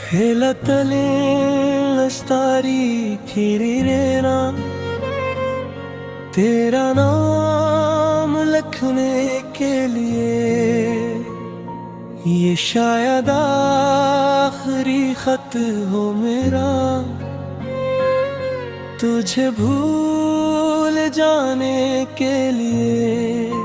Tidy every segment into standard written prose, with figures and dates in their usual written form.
ಹೇಳತಲೇ starry Kheri Raina तेरा नाम लिखने के लिए ये शायद आखिरी खत हो मेरा तुझे भूल जाने के लिए।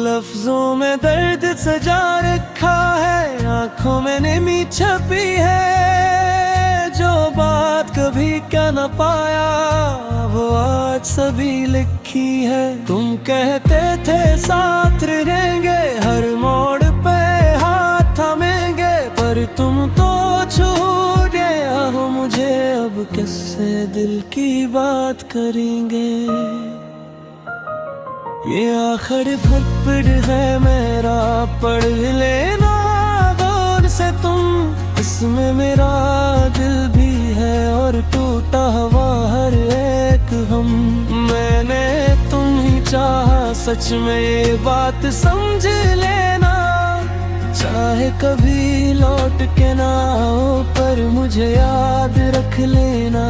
लफ्जों में दर्द सजा रखा है, आंखों में नमी छपी है, जो बात कभी कह न पाया वो आज सभी लिखी है। तुम कहते थे साथ रहेंगे, हर मोड़ पे हाथ थामेंगे, पर तुम तो छूट गया हो मुझे, अब किससे दिल की बात करेंगे। ये आखिरी खत है मेरा, पढ़ लेना गौर से तुम, इसमें मेरा दिल भी है और टूटा हुआ हर एक हम। मैंने तुम ही चाहा, सच में ये बात समझ लेना, चाहे कभी लौट के ना आओ पर मुझे याद रख लेना।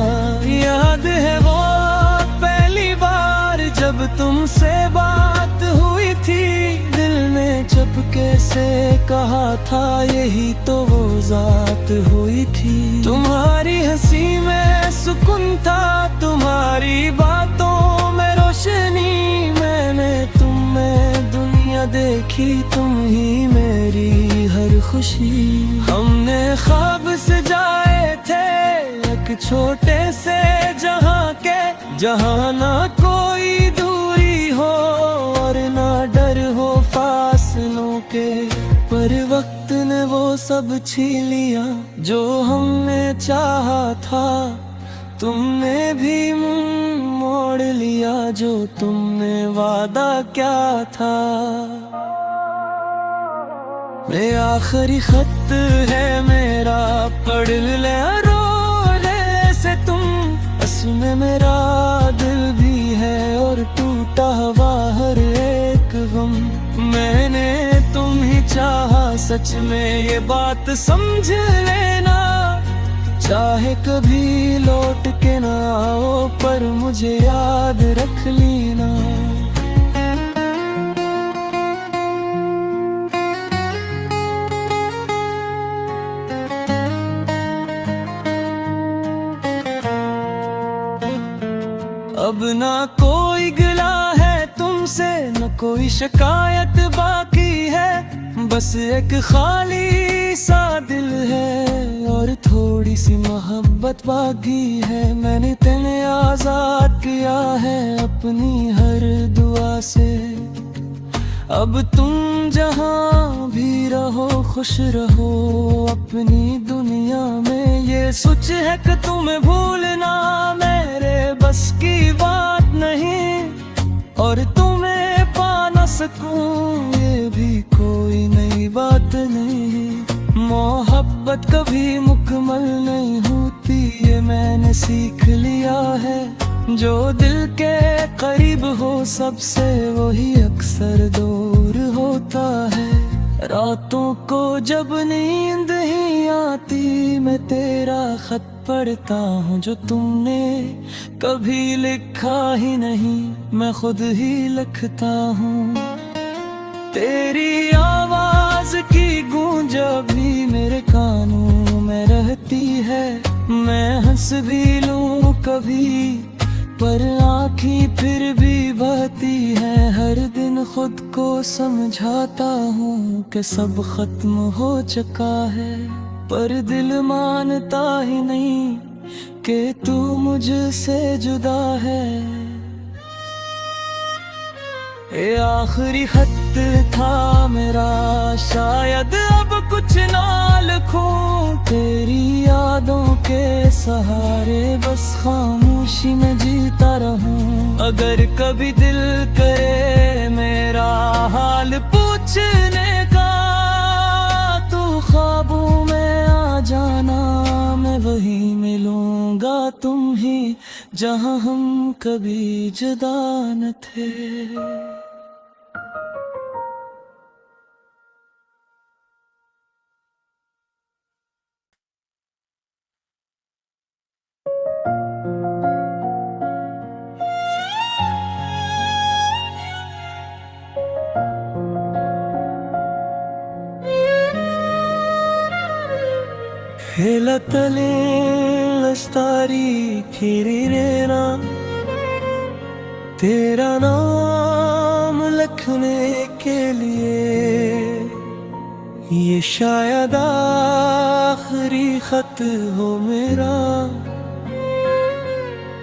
याद है वो पहली बार जब तुमसे बात हुई थी, दिल ने चुपके से कहा था यही तो वो जात हुई थी। तुम्हारी हंसी में सुकून था, तुम्हारी बातों में रोशनी, मैंने तुम में दुनिया देखी, तुम ही मेरी हर खुशी। हमने ख्वाब सजाए थे एक छोटे से जहां के, जहां ना कोई दूरी हो और ना डर हो फासलों के, पर वक्त ने वो सब छीन लिया जो हमने चाहा था। तुमने भी मुंह मोड़ लिया जो तुमने वादा क्या था। ये आखिरी खत है मेरा, पढ़ ले रो ले से तुम, इसमें मेरा दिल भी है और टूटा हुआ हर एक गम। मैंने तुम ही चाहा, सच में ये बात समझ लेना, चाहे कभी लौट के ना आओ पर मुझे याद रख लेना। अब ना कोई गिला है तुमसे, न कोई शिकायत बाकी है, बस एक खाली सा दिल है और थोड़ी सी मोहब्बत बाकी है। मैंने तेने आजाद किया है अपनी हर दुआ से, अब तुम जहां भी रहो खुश रहो अपनी दुनिया में। ये सोच है कि तुम्हें भूलना मेरे बस की बात नहीं, और तुम्हें पा न सकूं ये भी कोई नई बात नहीं। मोहब्बत कभी मुकम्मल नहीं होती, ये मैंने सीख लिया है। जो दिल के करीब हो सबसे वही अक्सर दूर होता है। रातों को जब नींद ही आती, मैं तेरा खत पढ़ता हूँ जो तुमने कभी लिखा ही नहीं, मैं खुद ही लिखता हूँ। तेरी आवाज की गूंज भी मेरे कानों में रहती है, मैं हंस भी लूं कभी पर आँखें फिर भी बहती हैं। हर दिन खुद को समझाता हूँ कि सब खत्म हो चुका है, पर दिल मानता ही नहीं कि तू मुझसे जुदा है। ये आखिरी खत था मेरा, शायद अब कुछ ना लिखूं, तेरी यादों के सहारे बस खामोशी में जीता रहूं। अगर कभी दिल करे मेरा हाल पूछने का, तो ख्वाबों में आ जाना, मैं वही मिलूंगा तुम ही जहां हम कभी जुदा न थे। ಹೇಳತಲೇ लस्तारी खीरी रेना तेरा नाम लिखने के लिए ये शायद आखिरी खत हो मेरा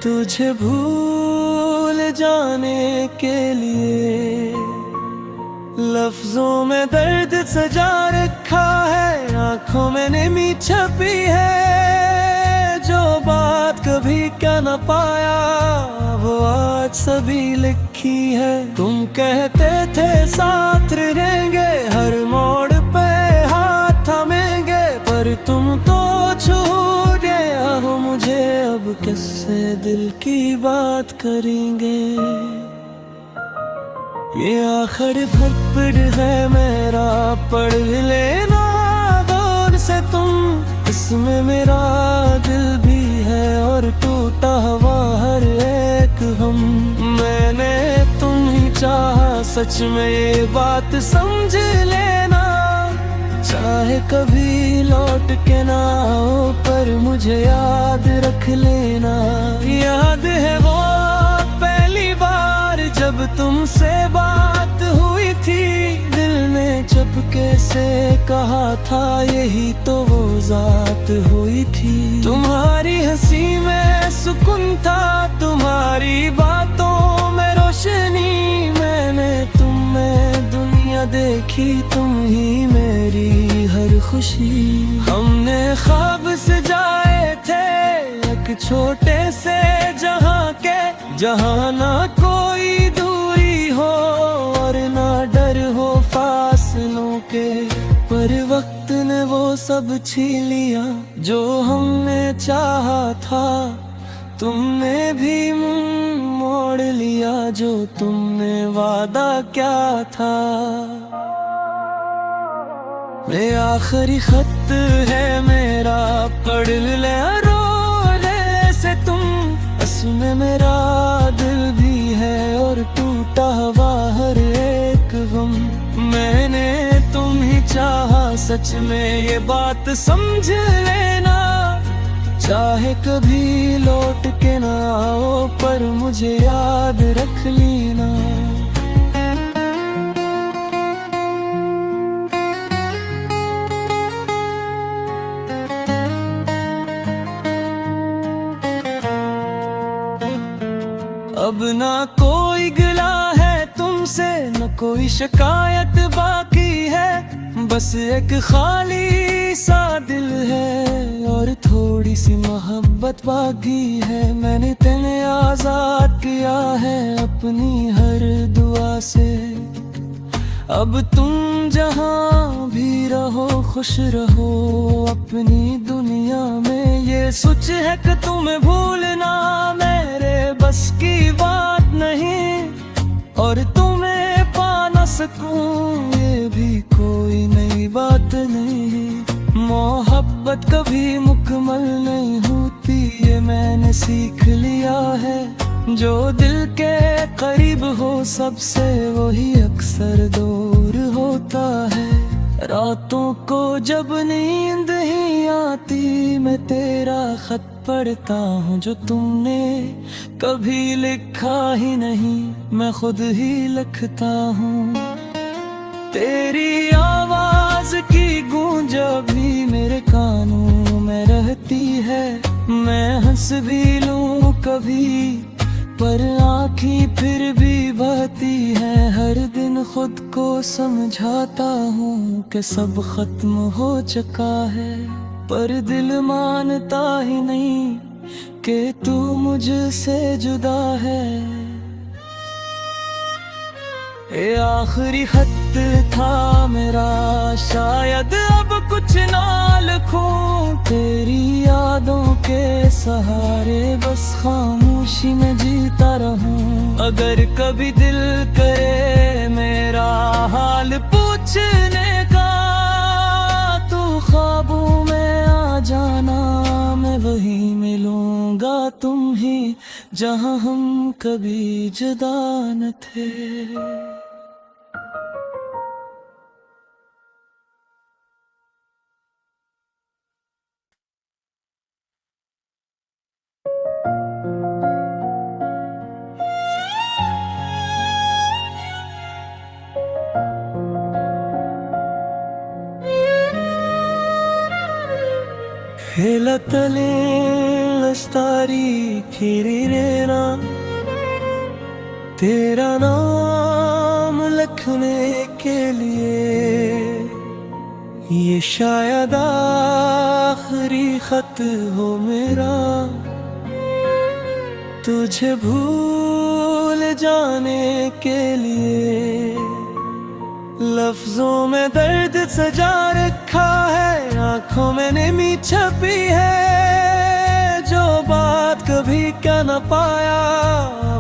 तुझे भूल जाने के लिए लफ्जों में दर्द सजा रखा है आंखों में नमी छपी है जो बात कभी क्या न पाया वो आज सभी लिखी है तुम कहते थे साथ रहेंगे हर मोड़ पे हाथ थामेंगे पर तुम तो छूट गया हो मुझे अब किससे दिल की बात करेंगे ये आखिरी थप्पड़ है मेरा पढ़ लेना दौर से तुम इसमें मेरा दिल भी है और टूटा हुआ हर एक हम मैंने तुम ही चाहा सच में ये बात समझ लेना चाहे कभी लौट के ना आओ पर मुझे याद रख लेना याद है वो पहली बार जब तुमसे बात हुई थी दिल ने चुपके से कहा था यही तो वो जात हुई थी तुम्हारी हंसी में सुकून था तुम्हारी बातों में रोशनी मैंने तुम में दुनिया देखी तुम ही मेरी हर खुशी हमने ख्वाब सजाए थे एक छोटे से जहां के जहां ना कोई दूरी हो और ना डर हो फासलों के पर वक्त ने वो सब छीन लिया जो हमने चाहा था तुमने भी मुंह मोड़ लिया जो तुमने वादा क्या था ये आखिरी खत है मेरा पढ़ ले रो ले से तुम इसमें मेरा दिल भी है और टूटा हुआ हर एक गम मैंने तुम ही चाहा सच में ये बात समझ लेना चाहे कभी लौट के ना आओ पर मुझे याद रख लेना अब ना कोई गिला है तुमसे न कोई शिकायत बाकी है बस एक खाली सा दिल है और थोड़ी सी मोहब्बत बाकी है मैंने तेने आजाद किया है अपनी हर दुआ से अब तुम जहां भी रहो खुश रहो अपनी दुनिया में ये सोच है कि तुम्हें भूलना मेरे बस की बात नहीं और तुम्हें पा न सकूं ये भी कोई नई बात नहीं मोहब्बत कभी मुकम्मल नहीं होती ये मैंने सीख लिया है जो दिल के करीब हो सबसे वही अक्सर दूर होता है रातों को जब नींद ही आती मैं तेरा खत पढ़ता हूँ जो तुमने कभी लिखा ही नहीं मैं खुद ही लिखता हूँ तेरी आवाज की गूंज भी मेरे कानों में रहती है मैं हंस भी लूं कभी पर आँखें फिर भी बहती है हर दिन खुद को समझाता हूँ कि सब खत्म हो चुका है पर दिल मानता ही नहीं कि तू मुझसे जुदा है ये आखिरी खत था मेरा शायद अब कुछ ना लिखूं तेरी यादों के सहारे बस खामोशी में जीता रहूं अगर कभी दिल करे मेरा हाल पूछने का तू ख्वाबों में आ जाना मैं वही मिलूंगा तुम ही जहां हम कभी जुदा न थे। ಹೇಳತಲೇ लस्तारी खीरी रेना तेरा नाम लिखने के लिए ये शायद आखिरी खत हो मेरा तुझे भूल जाने के लिए लफ्जों में दर्द सजा रखा है आंखों में नमी छपी है जो बात कभी कह न पाया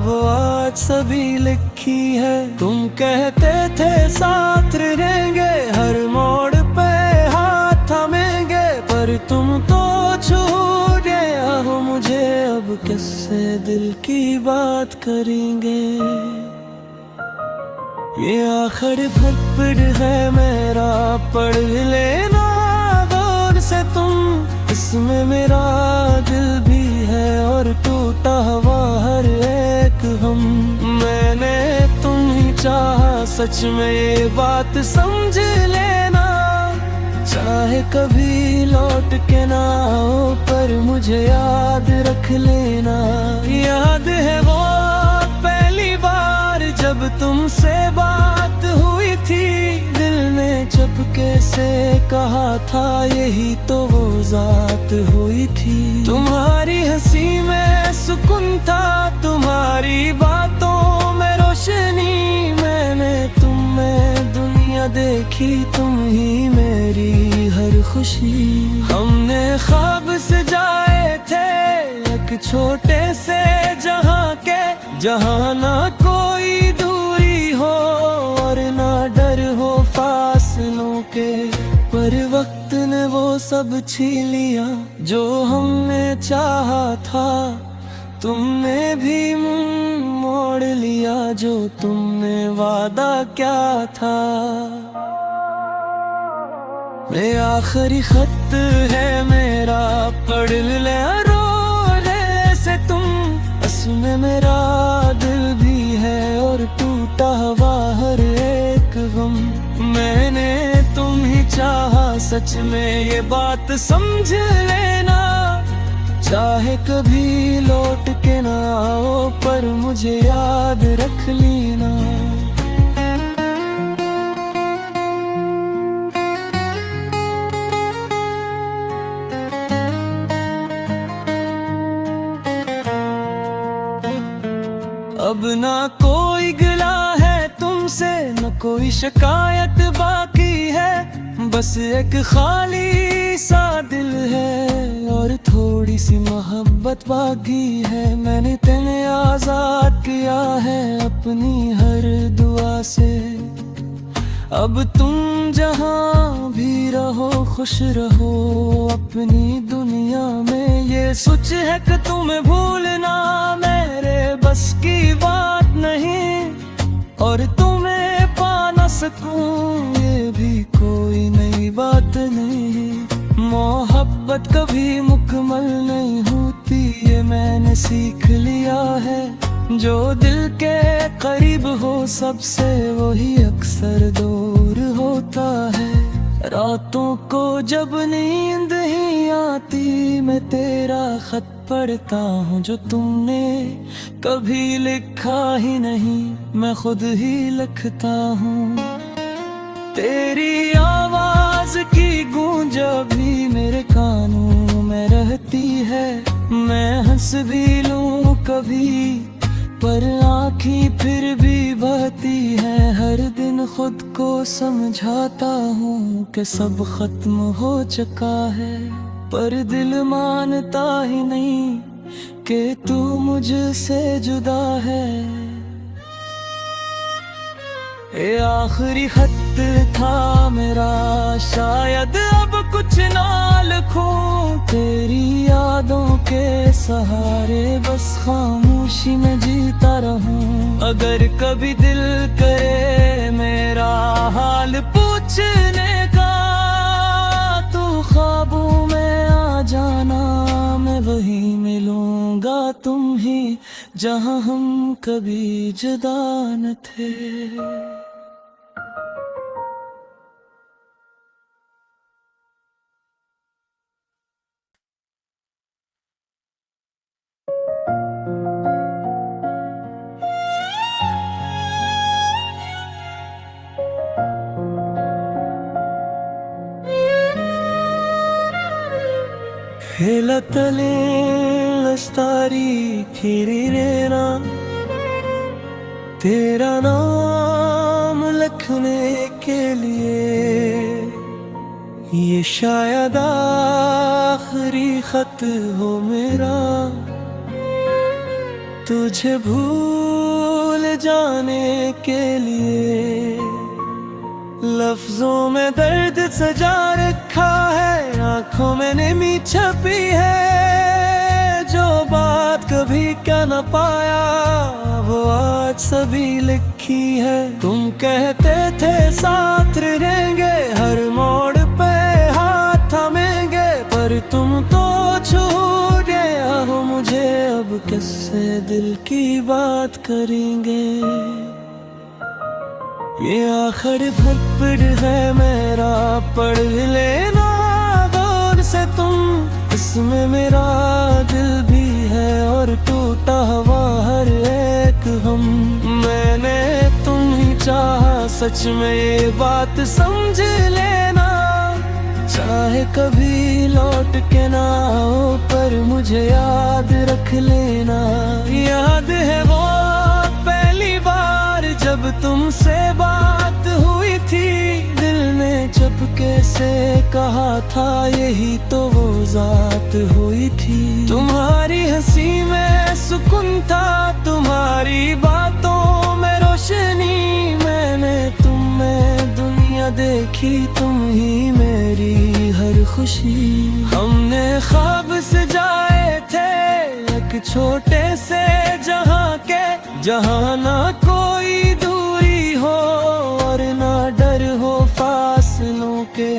वो आज सभी लिखी है तुम कहते थे साथ रहेंगे हर मोड़ पे हाथ थामेंगे पर तुम तो छूट गया हो मुझे अब किससे दिल की बात करेंगे ये आखिरी फटफट है मेरा पढ़ लेना गौर से तुम इसमें मेरा दिल भी है और टूटा हुआ हर एक हम मैंने तुम ही चाहा सच में ये बात समझ लेना चाहे कभी लौट के ना आओ पर मुझे याद रख लेना याद है वो पहली बार जब तुमसे बात हुई थी दिल ने चुपके से कहा था यही तो वो जात हुई थी तुम्हारी हंसी में सुकून था तुम्हारी बातों में रोशनी मैंने तुम में दुनिया देखी तुम ही मेरी हर खुशी हमने ख्वाब सजाए थे एक छोटे से जहां के जहां ना कोई दूरी हो और ना डर हो फासलों के पर वक्त ने वो सब छीन लिया जो हमने चाहा था तुमने भी मुंह मोड़ लिया जो तुमने वादा क्या था ये आखिरी खत है मेरा पढ़ ले रो से तुम इसमें मेरा दिल भी है और टूटा हुआ हर एक गम मैंने तुम ही चाहा सच में ये बात समझ लेना चाहे कभी लौट के ना आओ पर मुझे याद रख लेना अब ना कोई गिला है तुमसे न कोई शिकायत बाकी है बस एक खाली सा दिल है और थोड़ी सी मोहब्बत बाकी है मैंने तेने आजाद किया है अपनी हर दुआ से अब तुम जहां भी रहो खुश रहो अपनी दुनिया में ये सोच है कि तुम्हें भूलना मेरे बस की बात नहीं और तुम्हें पा न सकूं ये भी कोई नई बात नहीं मोहब्बत कभी मुकम्मल नहीं होती ये मैंने सीख लिया है जो दिल के करीब हो सबसे वही अक्सर दूर होता है रातों को जब नींद ही आती मैं तेरा खत पढ़ता हूँ जो तुमने कभी लिखा ही नहीं मैं खुद ही लिखता हूँ तेरी आवाज की गूंज भी मेरे कानों में रहती है मैं हंस भी लूं कभी पर आँखें फिर भी बहती है हर दिन खुद को समझाता हूँ कि सब खत्म हो चुका है पर दिल मानता ही नहीं कि तू मुझसे जुदा है ये आखिरी खत था मेरा शायद अब कुछ ना लिखूं तेरी यादों के सहारे बस खामोशी में जीता रहूं अगर कभी दिल करे मेरा हाल पूछने का तो ख्वाबों में आ जाना मैं वहीं मिलूंगा तुम ही जहां हम कभी जुदा न थे। ಹೇಳತಲೇ लस्तारी खीरी रेना तेरा नाम लिखने के लिए ये शायद आखिरी खत हो मेरा तुझे भूल जाने के लिए लफ्जों में दर्द सजा रखा है आंखों में नमी छपी है जो बात कभी कह न पाया वो आज सभी लिखी है तुम कहते थे साथ रहेंगे हर मोड़ पे हाथ थामेंगे पर तुम तो छूट गए हो मुझे अब किससे दिल की बात करेंगे ये आखिरी खत है मेरा पढ़ लेना गौर से तुम इसमें मेरा दिल भी है और टूटा हुआ हर एक हम मैंने तुम ही चाहा सच में ये बात समझ लेना चाहे कभी लौट के ना हो पर मुझे याद रख लेना याद है वो पहली बार जब तुमसे बात हुई थी दिल ने चुपके से कहा था यही तो वो जात हुई थी तुम्हारी हंसी में सुकून था तुम्हारी बातों में रोशनी मैंने तुम में दुनिया देखी तुम ही मेरी हर खुशी हमने ख्वाब सजाए थे एक छोटे से जहां के जहां ना कोई दूरी हो और ना डर हो फासलों के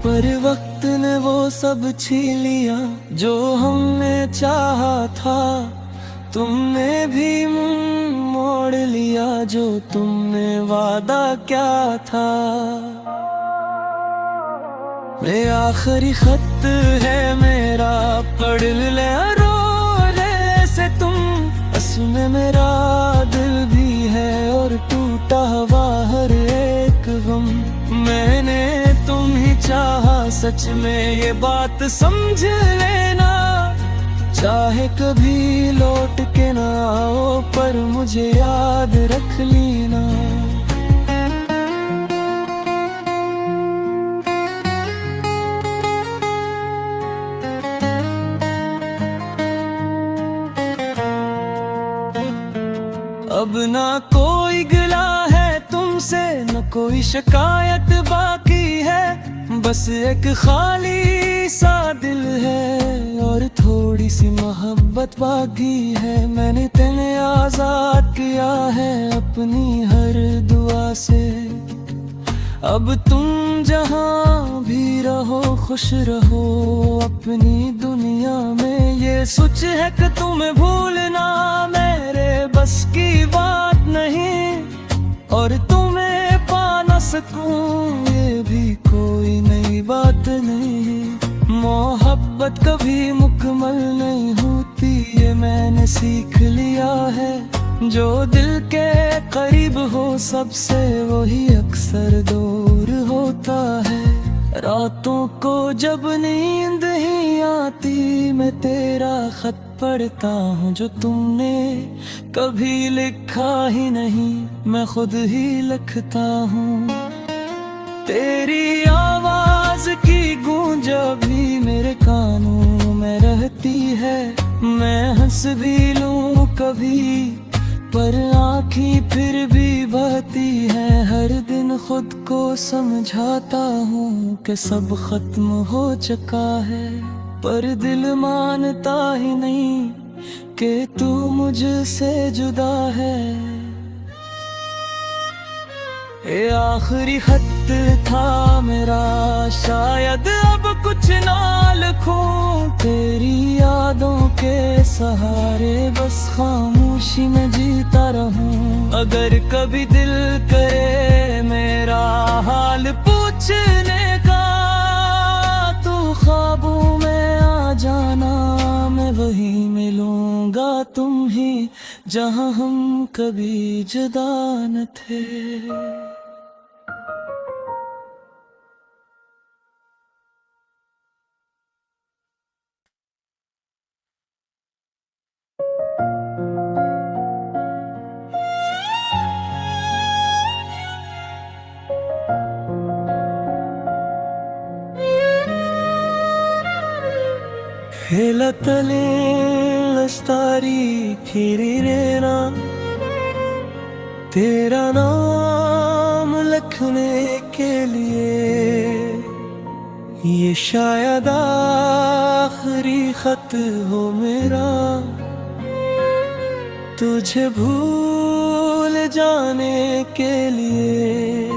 पर वक्त ने वो सब छीन लिया जो हमने चाहा था तुमने भी मुंह मोड़ लिया जो तुमने वादा क्या था ये आखिरी खत है मेरा पढ़ ले रोने से तुम इसमें मेरा दिल भी है और टूटा हुआ हर एक गम मैंने तुम ही चाहा सच में ये बात समझ लेना चाहे कभी लौट के ना आओ पर मुझे याद रख लेना अब ना कोई गिला है तुमसे न कोई शिकायत बाकी है बस एक खाली सा दिल है और थोड़ी सी मोहब्बत बाकी है मैंने तेने आजाद किया है अपनी हर दुआ से अब तुम जहां भी रहो खुश रहो अपनी दुनिया में ये सोच है कि तुम्हें भूलना मेरे बस की बात नहीं और तुम्हें पा न सकूं ये भी कोई नई बात नहीं मोहब्बत कभी मुकम्मल नहीं होती ये मैंने सीख लिया है जो दिल के करीब हो सबसे वही अक्सर दूर होता है रातों को जब नींद ही आती मैं तेरा खत पढ़ता हूँ जो तुमने कभी लिखा ही नहीं मैं खुद ही लिखता हूँ तेरी आवाज की गूंज भी मेरे कानों में रहती है मैं हंस भी लूं कभी पर आँखें फिर भी बहती है हर दिन खुद को समझाता हूँ कि सब खत्म हो चुका है पर दिल मानता ही नहीं कि तू मुझसे जुदा है ये आखिरी खत था मेरा शायद अब कुछ ना लिखूं तेरी यादों के सहारे बस खामोशी में जीता रहूं अगर कभी दिल करे मेरा हाल पूछने का तो ख्वाबों में आ जाना मैं वही मिलूंगा तुम ही जहां हम कभी जुदा न थे। हेलतले लस्तारी खीरी रेना तेरा नाम लिखने के लिए, ये शायद आखिरी खत हो मेरा तुझे भूल जाने के लिए।